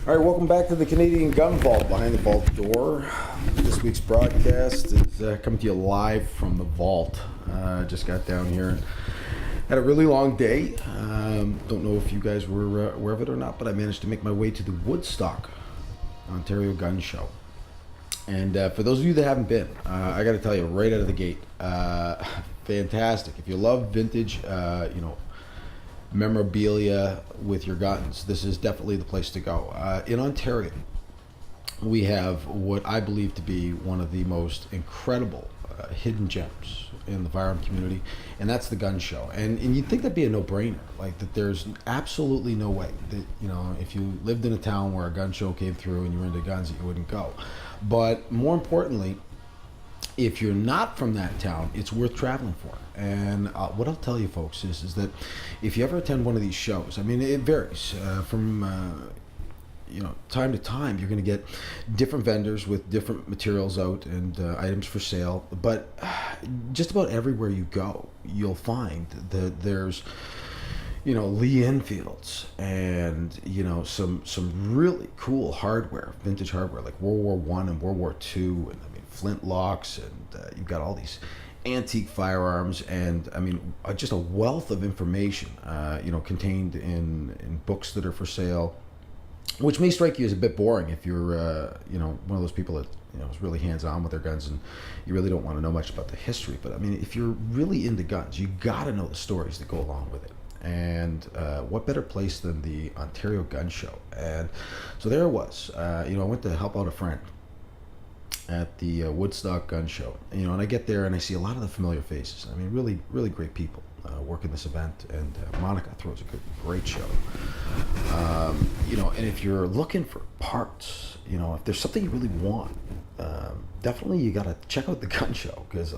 All right, welcome back to the Canadian Gun Vault, behind the vault door. This week's broadcast is coming to you live from the vault. Just got down here. Had a really long day. Don't know if you guys were aware of it or not, but I managed to make my way to the Woodstock, Ontario Gun Show. And for those of you that haven't been, I got to tell you right out of the gate, fantastic. If you love vintage, memorabilia with your guns, this is definitely the place to go. In Ontario, we have what I believe to be one of the most incredible hidden gems in the firearm community, and that's the gun show. And you'd think that'd be a no-brainer, like that there's absolutely no way that, if you lived in a town where a gun show came through and you were into guns, that you wouldn't go. But more importantly, if you're not from that town, it's worth traveling for. And what I'll tell you, folks, is that if you ever attend one of these shows, I mean, it varies from time to time. You're going to get different vendors with different materials out and items for sale. But just about everywhere you go, you'll find that there's Lee Enfields and some really cool hardware, vintage hardware like World War One and World War Two, and flintlocks, and you've got all these antique firearms, and just a wealth of information contained in books that are for sale, which may strike you as a bit boring if you're one of those people that is really hands-on with their guns and you really don't want to know much about the history. But if you're really into guns, you got to know the stories that go along with it. And what better place than the Ontario Gun Show? And so there it was. I went to help out a friend at the Woodstock Gun Show, and I get there and I see a lot of the familiar faces. Really, really great people working this event, and Monica throws a great show. And if you're looking for parts, if there's something you really want, definitely you got to check out the gun show, because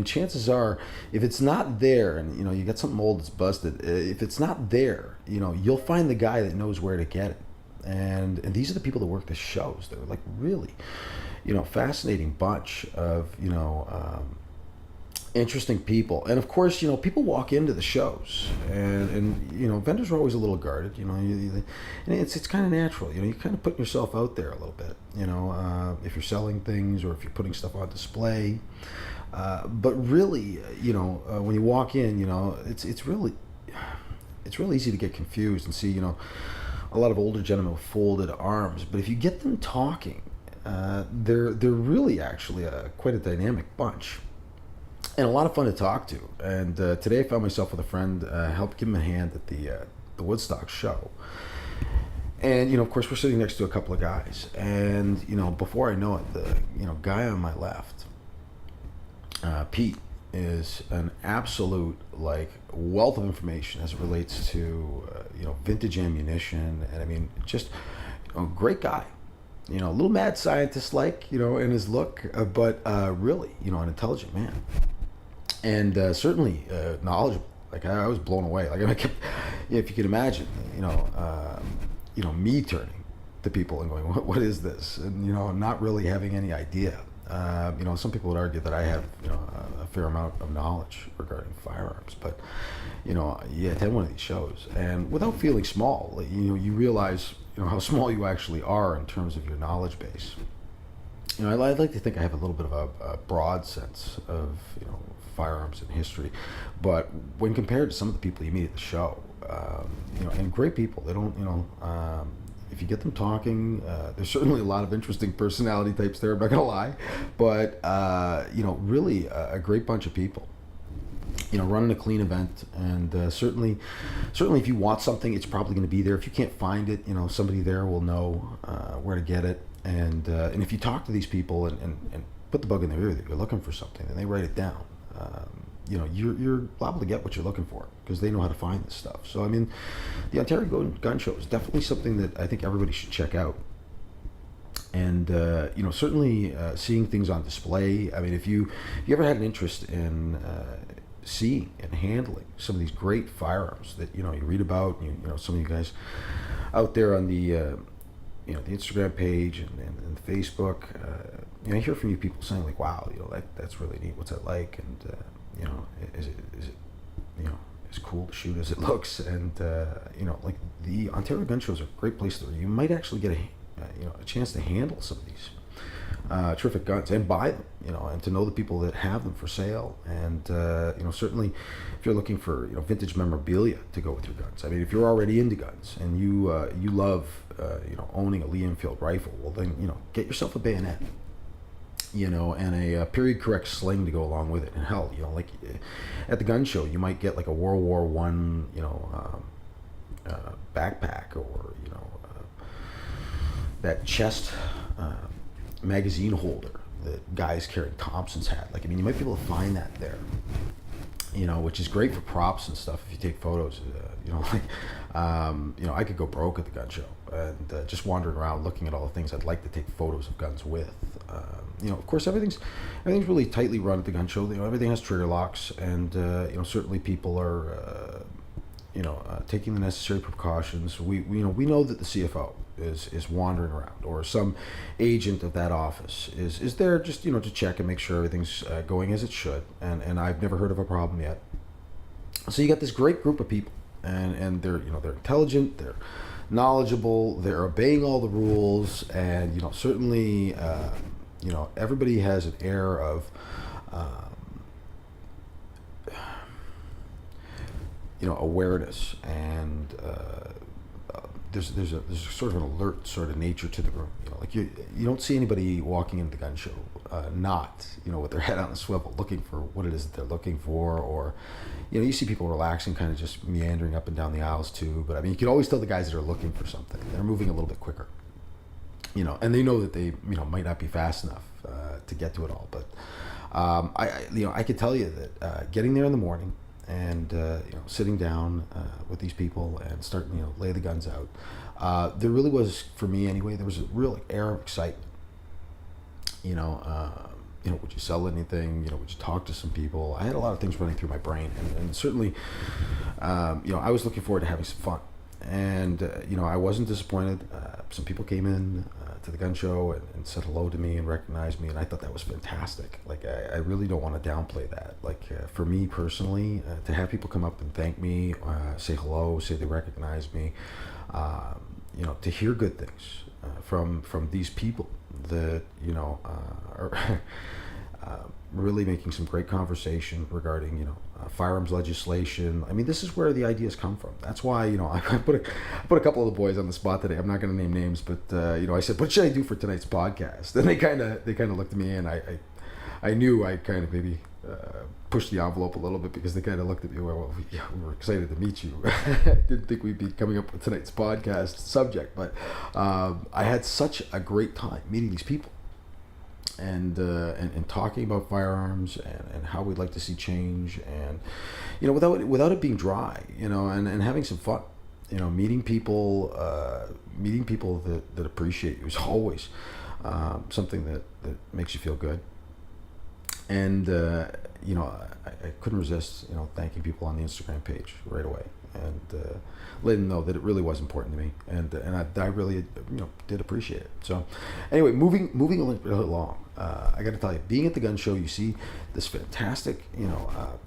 chances are, if it's not there, and you got something old that's busted, if it's not there, you'll find the guy that knows where to get it. And these are the people that work the shows. They're like really fascinating bunch of interesting people. And of course, people walk into the shows, and vendors are always a little guarded, and it's kind of natural. You're kind of putting yourself out there a little bit, if you're selling things or if you're putting stuff on display. But really, when you walk in, it's really easy to get confused and see, a lot of older gentlemen with folded arms. But if you get them talking, they're really actually quite a dynamic bunch, and a lot of fun to talk to. And today I found myself with a friend, helped give him a hand at the Woodstock show. And of course, we're sitting next to a couple of guys, and before I know it, the guy on my left, Pete, is an absolute wealth of information as it relates to vintage ammunition, and just a great guy. A little mad scientist in his look, but really, an intelligent man. And certainly knowledgeable. I was blown away. I kept, if you could imagine, me turning to people and going, what is this? And, not really having any idea. Some people would argue that I have, a fair amount of knowledge regarding firearms, but, you attend one of these shows, and without feeling small, you realize, how small you actually are in terms of your knowledge base. I'd like to think I have a little bit of a broad sense of, firearms and history, but when compared to some of the people you meet at the show, and great people, they don't, if you get them talking, there's certainly a lot of interesting personality types there, I'm not gonna lie, but really a great bunch of people, running a clean event. And certainly if you want something, it's probably going to be there. If you can't find it, somebody there will know where to get it. And if you talk to these people and put the bug in their ear that you're looking for something, and they write it down, you're liable to get what you're looking for, because they know how to find this stuff. So the Ontario Gun Show is definitely something that I think everybody should check out. And certainly seeing things on display. If you ever had an interest in seeing and handling some of these great firearms that you read about, some of you guys out there on the the Instagram page and Facebook, I hear from you people saying wow, that's really neat. What's that like? And is it as cool to shoot as it looks? And the Ontario Gun Show is a great place where you might actually get a chance to handle some of these terrific guns and buy them, and to know the people that have them for sale. And certainly, if you're looking for vintage memorabilia to go with your guns, I mean, if you're already into guns and you love owning a Lee Enfield rifle, well then get yourself a bayonet, and a period correct sling to go along with it. And hell, like at the gun show, you might get like a World War One, backpack, or that chest magazine holder that guys carrying Thompsons had. Like, I mean, you might be able to find that there, which is great for props and stuff if you take photos. I could go broke at the gun show and just wandering around looking at all the things I'd like to take photos of guns with. Of course, everything's really tightly run at the gun show. Everything has trigger locks, and certainly people are taking the necessary precautions. We know that the CFO is wandering around, or some agent of that office is there just to check and make sure everything's going as it should. And I've never heard of a problem yet. So you got this great group of people, and they're they're intelligent, they're knowledgeable, they're obeying all the rules, and certainly everybody has an air of awareness, and there's a sort of an alert sort of nature to the room. Like you don't see anybody walking into the gun show not with their head on a swivel looking for what it is that they're looking for, or you see people relaxing, kind of just meandering up and down the aisles too. But I mean, you can always tell the guys that are looking for something. They're moving a little bit quicker, and they know that they might not be fast enough to get to it all. But I could tell you that getting there in the morning and sitting down with these people and starting lay the guns out, there really was, for me anyway, there was a real air of excitement. Would you sell anything? Would you talk to some people? I had a lot of things running through my brain, and certainly I was looking forward to having some fun. And I wasn't disappointed. Some people came in to the gun show and said hello to me and recognized me, and I thought that was fantastic. Like, I really don't want to downplay that. Like, for me personally, to have people come up and thank me, say hello, say they recognize me, to hear good things from these people that are really making some great conversation regarding firearms legislation. I mean, this is where the ideas come from. That's why I put a couple of the boys on the spot today. I'm not going to name names, but I said, what should I do for tonight's podcast? And they kind of looked at me, and I knew I kind of maybe pushed the envelope a little bit, because they kind of looked at me, well, yeah, we were excited to meet you. I didn't think we'd be coming up with tonight's podcast subject, but I had such a great time meeting these people. And talking about firearms and how we'd like to see change, and without it being dry, and having some fun, meeting people that appreciate you is always something that makes you feel good. And I couldn't resist thanking people on the Instagram page right away, and letting them know that it really was important to me, and I really did appreciate it. So anyway, moving a little bit along, I got to tell you, being at the gun show, you see this fantastic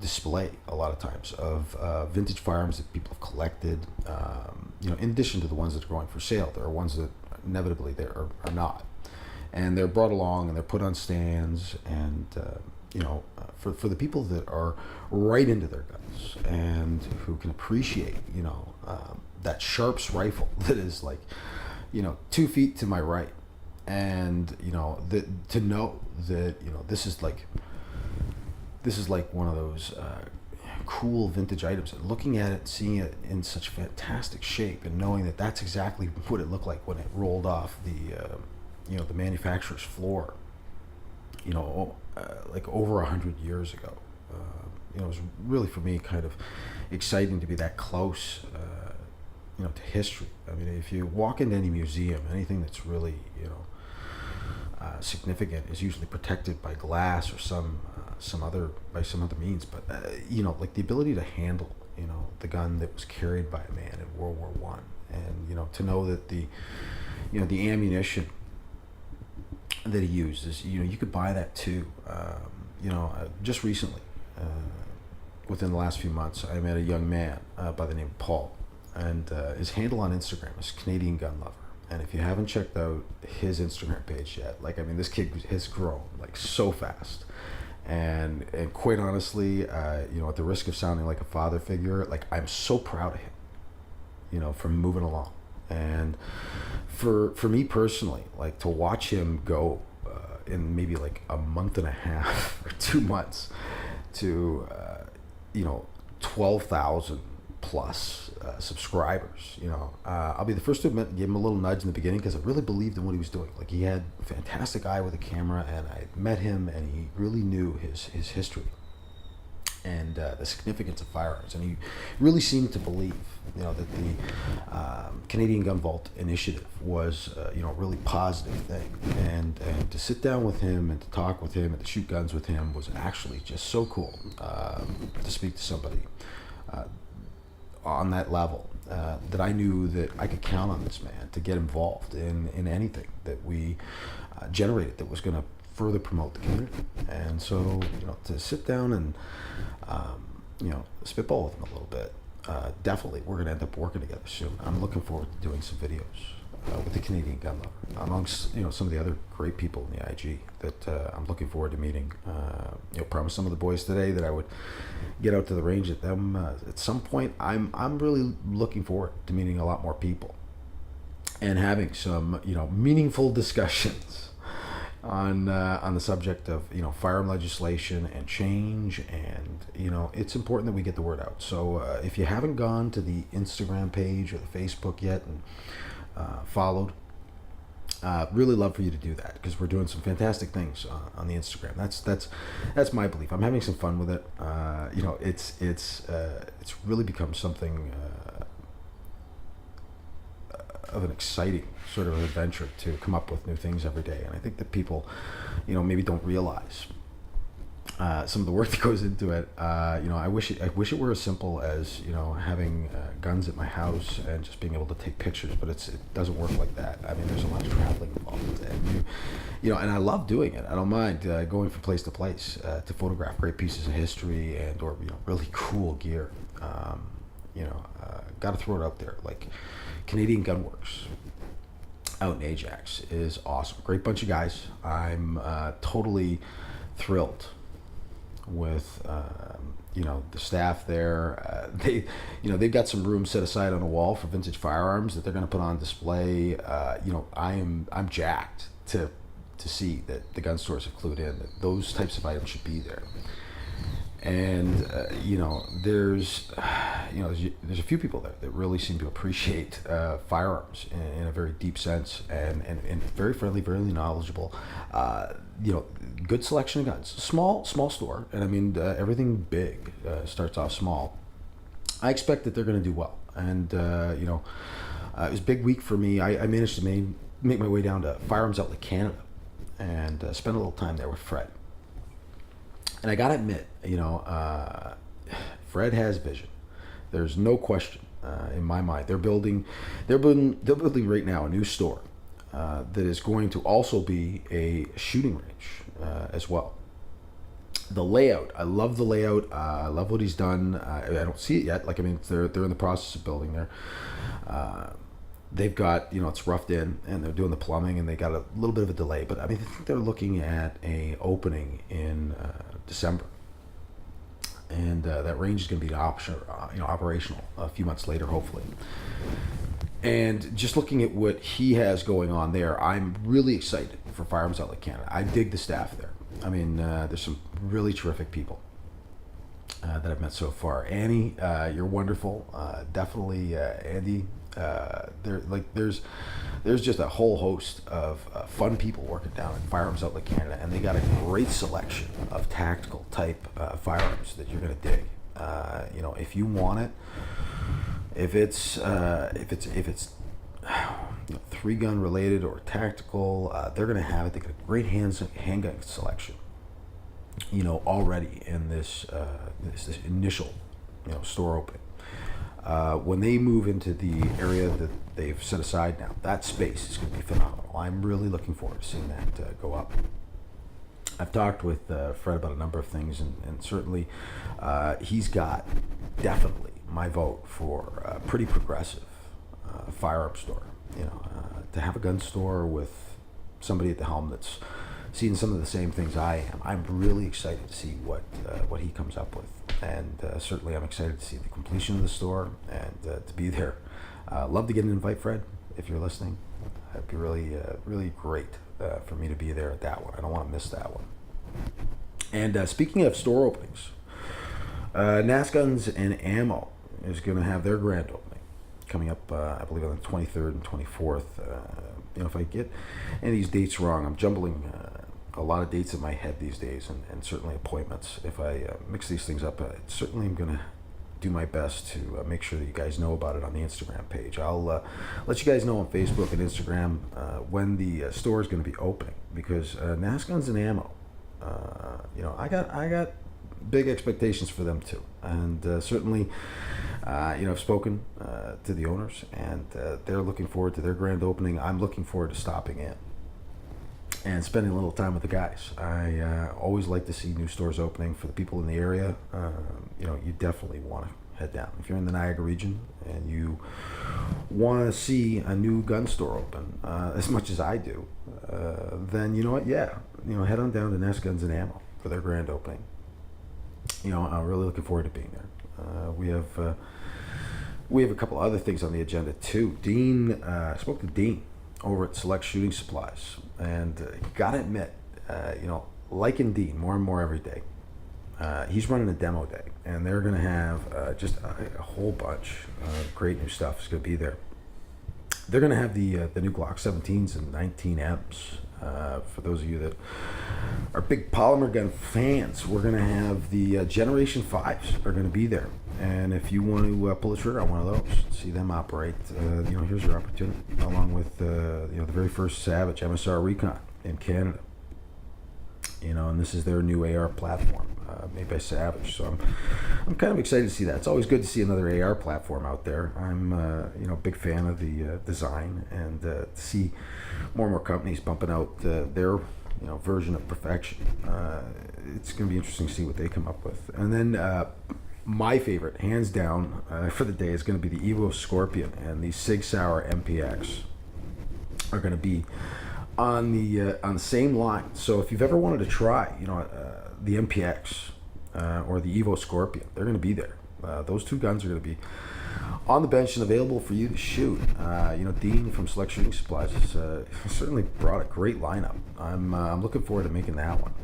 display a lot of times of vintage firearms that people have collected. In addition to the ones that are going for sale, there are ones that inevitably there are not, and they're brought along and they're put on stands, and for the people that are right into their guns and who can appreciate that Sharps rifle that is like 2 feet to my right, and that to know that this is like one of those cool vintage items, and looking at it, seeing it in such fantastic shape, and knowing that that's exactly what it looked like when it rolled off the manufacturer's floor, like over 100 years ago. It was really, for me, kind of exciting to be that close, to history. I mean, if you walk into any museum, anything that's really, significant is usually protected by glass or some other means. But like the ability to handle, the gun that was carried by a man in World War One, and to know that the ammunition that he used is, you could buy that too. Just recently, within the last few months, I met a young man by the name of Paul, and his handle on Instagram is Canadian Gun Lover, And if you haven't checked out his Instagram page yet, like, I mean, this kid has grown like so fast. And quite honestly, you know, at the risk of sounding like a father figure, like, I'm so proud of him, you know, from moving along. And for me personally, like, to watch him go in maybe like a month and a half or 2 months to, you know, 12,000 plus subscribers, you know, I'll be the first to admit, give him a little nudge in the beginning because I really believed in what he was doing. Like, he had a fantastic eye with a camera, and I met him, and he really knew his history and the significance of firearms, and he really seemed to believe, you know, that the Canadian Gun Vault initiative was, you know, a really positive thing, and to sit down with him and to talk with him and to shoot guns with him was actually just so cool. To speak to somebody on that level, that I knew that I could count on this man to get involved in anything that we generated that was going to further promote the community. And so, you know, to sit down and, you know, spitball with him a little bit, definitely we're going to end up working together soon. I'm looking forward to doing some videos with the Canadian Gun Lover, amongst, you know, some of the other great people in the IG that I'm looking forward to meeting. You know, promised some of the boys today that I would get out to the range at them at some point. I'm really looking forward to meeting a lot more people and having some, you know, meaningful discussions on the subject of, you know, firearm legislation and change. And, you know, it's important that we get the word out. So if you haven't gone to the Instagram page or the Facebook yet and followed, really love for you to do that, because we're doing some fantastic things on the Instagram. That's my belief. I'm having some fun with it. You know, it's really become something of an exciting sort of adventure to come up with new things every day. And I think that people, you know, maybe don't realize some of the work that goes into it. You know, I wish it were as simple as, you know, having guns at my house and just being able to take pictures, but it doesn't work like that. I mean, there's a lot of traveling involved, and you know, and I love doing it. I don't mind going from place to place to photograph great pieces of history and or, you know, really cool gear. You know, got to throw it out there. Like, Canadian Gun Works out in Ajax is awesome. Great bunch of guys. I'm totally thrilled with you know, the staff there. They, you know, they've got some room set aside on a wall for vintage firearms that they're going to put on display. You know, I'm jacked to see that the gun stores have clued in that those types of items should be there. And you know, there's a few people there that really seem to appreciate firearms in a very deep sense, and very friendly, very knowledgeable. You know, good selection of guns. Small store, and I mean, everything big starts off small. I expect that they're going to do well, and you know, it was a big week for me. I managed to make my way down to Firearms Outlet Canada and spend a little time there with Fred. And I gotta admit, you know, Fred has vision. There's no question in my mind. They're building right now a new store that is going to also be a shooting range as well. The layout, I love the layout. I love what he's done. I don't see it yet. Like, I mean, they're in the process of building there. They've got, you know, it's roughed in, and they're doing the plumbing, and they got a little bit of a delay. But I mean, I think they're looking at a opening in December, and that range is going to be operational a few months later, hopefully. And just looking at what he has going on there, I'm really excited for Firearms Outlet Canada. I dig the staff there. I mean, there's some really terrific people that I've met so far. Annie, you're wonderful. Definitely, Andy. There's just a whole host of fun people working down at Firearms Outlet Canada, and they got a great selection of tactical type firearms that you're gonna dig. You know, if you want it, if it's you know, 3-gun related or tactical, they're gonna have it. They got a great handgun selection, you know, already in this initial, you know, store opening. When they move into the area that they've set aside now, that space is going to be phenomenal. I'm really looking forward to seeing that go up. I've talked with Fred about a number of things, and certainly he's got definitely my vote for a pretty progressive firearm store. You know, to have a gun store with somebody at the helm that's seeing some of the same things I am. I'm really excited to see what he comes up with, and certainly I'm excited to see the completion of the store and to be there. Love to get an invite, Fred, if you're listening. It'd be really great for me to be there at that one. I don't want to miss that one. And speaking of store openings, NASGuns and Ammo is going to have their grand opening coming up, I believe, on the 23rd and 24th. If I get any of these dates wrong, I'm jumbling a lot of dates in my head these days, and certainly appointments. If I mix these things up, certainly I'm going to do my best to make sure that you guys know about it on the Instagram page. I'll let you guys know on Facebook and Instagram when the store is going to be opening, because NASGuns and Ammo, I got big expectations for them too, and certainly I've spoken to the owners, and they're looking forward to their grand opening. I'm looking forward to stopping in and spending a little time with the guys. I always like to see new stores opening for the people in the area. You definitely want to head down. If you're in the Niagara region and you want to see a new gun store open, as much as I do, then you know what? Yeah, head on down to NASGuns and Ammo for their grand opening. I'm really looking forward to being there. We have a couple other things on the agenda too. Dean, I spoke to Dean over at Select Shooting Supplies, and gotta admit, liking Dean more and more every day. He's running a demo day, and they're going to have just a whole bunch of great new stuff is going to be there. They're going to have the new Glock 17s and 19Ms. For those of you that are big polymer gun fans, we're going to have the Generation 5s are going to be there. And if you want to pull the trigger on one of those, see them operate, here's your opportunity, along with the very first Savage MSR Recon in Canada. And this is their new AR platform made by Savage. So I'm kind of excited to see that. It's always good to see another AR platform out there. I'm a big fan of the design, and to see more and more companies bumping out their version of perfection. It's going to be interesting to see what they come up with. And then my favorite, hands down, for the day is going to be the Evo Scorpion, and the Sig Sauer MPX are going to be on the same line. So if you've ever wanted to try, the MPX or the Evo Scorpion, they're going to be there. Those two guns are going to be on the bench and available for you to shoot. Dean from Select Shooting Supplies has certainly brought a great lineup. I'm looking forward to making that one.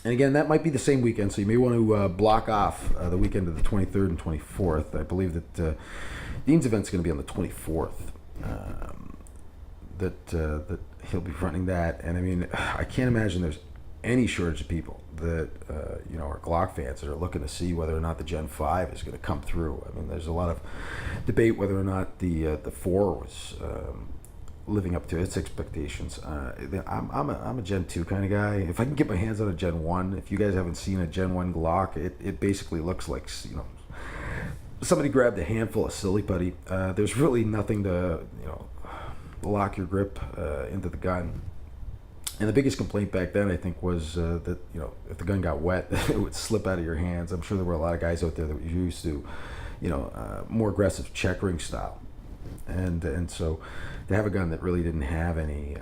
And again, that might be the same weekend, so you may want to block off the weekend of the 23rd and 24th. I believe that Dean's event's going to be on the 24th. That he'll be fronting that, and I mean, I can't imagine there's any shortage of people that are Glock fans that are looking to see whether or not the Gen 5 is going to come through. I mean, there's a lot of debate whether or not the 4 was living up to its expectations. I'm a Gen 2 kind of guy. If I can get my hands on a Gen 1, if you guys haven't seen a Gen 1 Glock, it basically looks like somebody grabbed a handful of silly putty. There's really nothing to lock your grip into the gun. And the biggest complaint back then, I think, was that if the gun got wet, it would slip out of your hands. I'm sure there were a lot of guys out there that were used to more aggressive checkering style, and so to have a gun that really didn't have any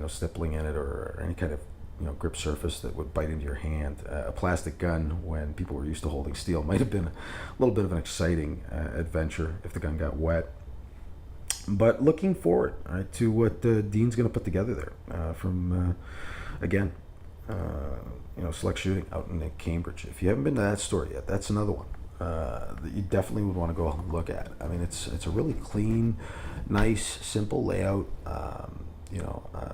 stippling in it or any kind of grip surface that would bite into your hand, a plastic gun when people were used to holding steel might have been a little bit of an exciting adventure if the gun got wet. But looking forward to what Dean's going to put together there from, Select Shooting out in Cambridge. If you haven't been to that store yet, that's another one that you definitely would want to go and look at. I mean, it's a really clean, nice, simple layout.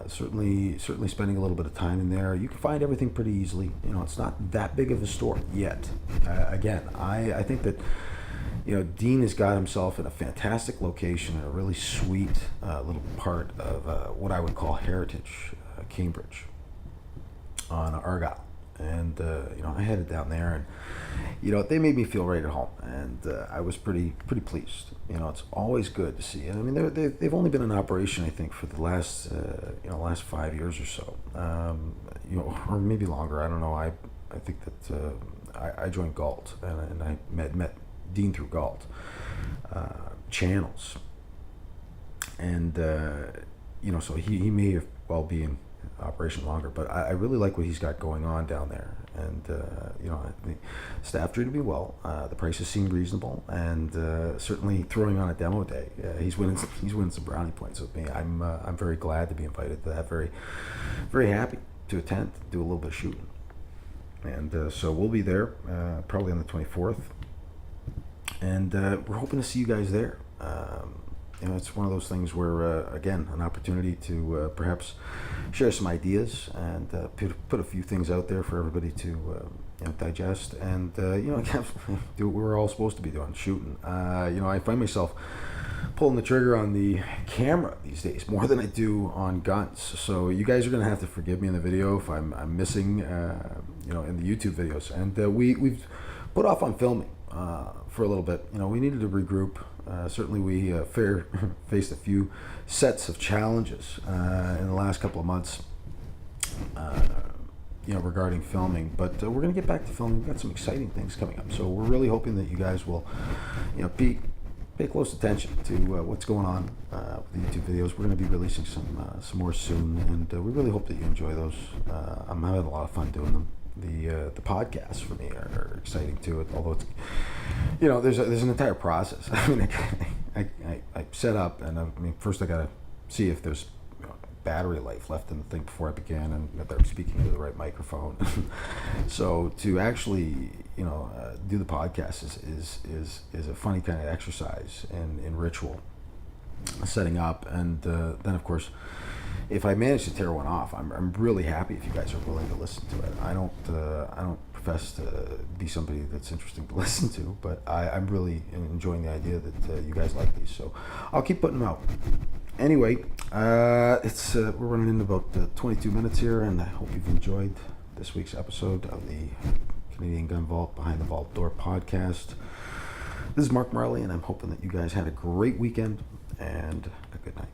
Certainly spending a little bit of time in there. You can find everything pretty easily. It's not that big of a store yet. I think that Dean has got himself in a fantastic location in a really sweet little part of what I would call heritage Cambridge on Argyle. And, I headed down there, and, they made me feel right at home. And I was pretty pleased. It's always good to see. And I mean, they've only been in operation, I think, for the last 5 years or so, or maybe longer. I don't know. I think that I joined Galt, and I met Dean through Galt channels, and so he may have well be in operation longer, but I really like what he's got going on down there, and the staff treated me well. The prices seemed reasonable, and certainly throwing on a demo day, he's winning some brownie points with me. I'm very glad to be invited to that. Very very happy to attend, do a little bit of shooting, and so we'll be there probably on the 24th, and we're hoping to see you guys there. It's one of those things where, again, an opportunity to perhaps share some ideas and put a few things out there for everybody to digest, and do what we're all supposed to be doing, shooting. I find myself pulling the trigger on the camera these days more than I do on guns. So you guys are going to have to forgive me in the video if I'm missing, in the YouTube videos. And we've put off on filming for a little bit. We needed to regroup. Certainly we faced a few sets of challenges in the last couple of months, regarding filming, but we're going to get back to filming. We've got some exciting things coming up, so we're really hoping that you guys will pay close attention to what's going on with the YouTube videos. We're going to be releasing some more soon, and we really hope that you enjoy those. I'm having a lot of fun doing them. The podcasts for me are exciting too, although it's there's an entire process. I mean, I set up, and first I gotta see if there's battery life left in the thing before I begin, and that they're speaking into the right microphone. So to actually do the podcast is a funny kind of exercise and ritual, setting up, and then of course, if I manage to tear one off, I'm really happy if you guys are willing to listen to it. I don't profess to be somebody that's interesting to listen to, but I'm really enjoying the idea that you guys like these, so I'll keep putting them out. Anyway, it's we're running into about 22 minutes here, and I hope you've enjoyed this week's episode of the Canadian Gun Vault Behind the Vault Door podcast. This is Mark Marley, and I'm hoping that you guys had a great weekend and a good night.